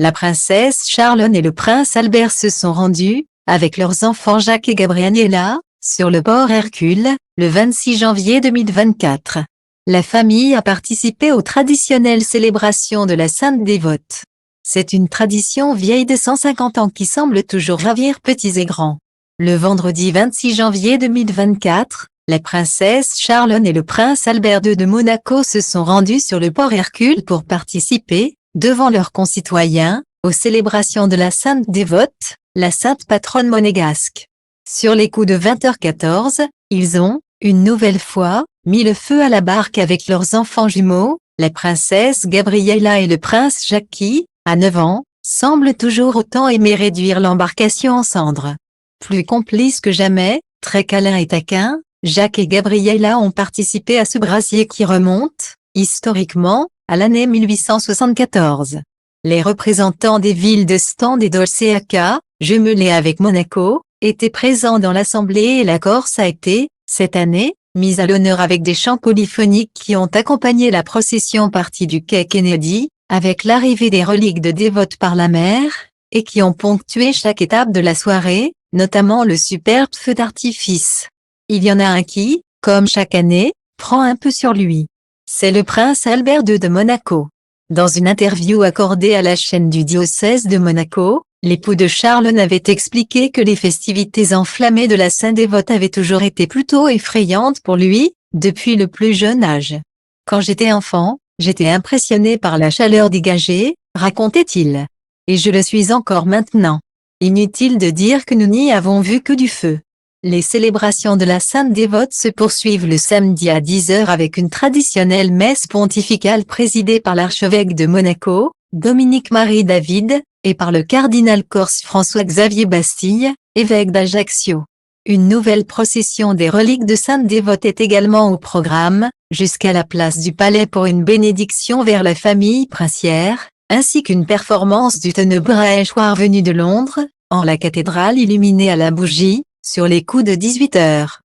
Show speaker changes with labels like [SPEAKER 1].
[SPEAKER 1] La princesse Charlotte et le prince Albert se sont rendus, avec leurs enfants Jacques et Gabriella, sur le port Hercule, le 26 janvier 2024. La famille a participé aux traditionnelles célébrations de la Sainte Dévote. C'est une tradition vieille de 150 ans qui semble toujours ravir petits et grands. Le vendredi 26 janvier 2024, la princesse Charlotte et le prince Albert II de Monaco se sont rendus sur le port Hercule pour participer, devant leurs concitoyens, aux célébrations de la Sainte Dévote, la sainte patronne monégasque. Sur les coups de 20h14, ils ont, une nouvelle fois, mis le feu à la barque avec leurs enfants jumeaux, la princesse Gabriella et le prince Jacques qui, à 9 ans, semblent toujours autant aimer réduire l'embarcation en cendres. Plus complices que jamais, très câlins et taquins, Jacques et Gabriella ont participé à ce brasier qui remonte, historiquement, à l'année 1874. Les représentants des villes de Stande et d'Olseaca, jumelées avec Monaco, étaient présents dans l'assemblée et la Corse a été, cette année, mise à l'honneur avec des chants polyphoniques qui ont accompagné la procession partie du quai Kennedy, avec l'arrivée des reliques de dévotes par la mer, et qui ont ponctué chaque étape de la soirée, notamment le superbe feu d'artifice. Il y en a un qui, comme chaque année, prend un peu sur lui. C'est le prince Albert II de Monaco. Dans une interview accordée à la chaîne du diocèse de Monaco, l'époux de Charlotte avait expliqué que les festivités enflammées de la Sainte Dévote avaient toujours été plutôt effrayantes pour lui, depuis le plus jeune âge. Quand j'étais enfant, j'étais impressionné par la chaleur dégagée, racontait-il. Et je le suis encore maintenant. Inutile de dire que nous n'y avons vu que du feu. Les célébrations de la Sainte Dévote se poursuivent le samedi à 10h avec une traditionnelle messe pontificale présidée par l'archevêque de Monaco, Dominique-Marie David, et par le cardinal corse François-Xavier Bastille, évêque d'Ajaccio. Une nouvelle procession des reliques de Sainte Dévote est également au programme, jusqu'à la place du Palais pour une bénédiction vers la famille princière, ainsi qu'une performance du Tenebrae Choir venu de Londres, en la cathédrale illuminée à la bougie, sur les coups de 18h.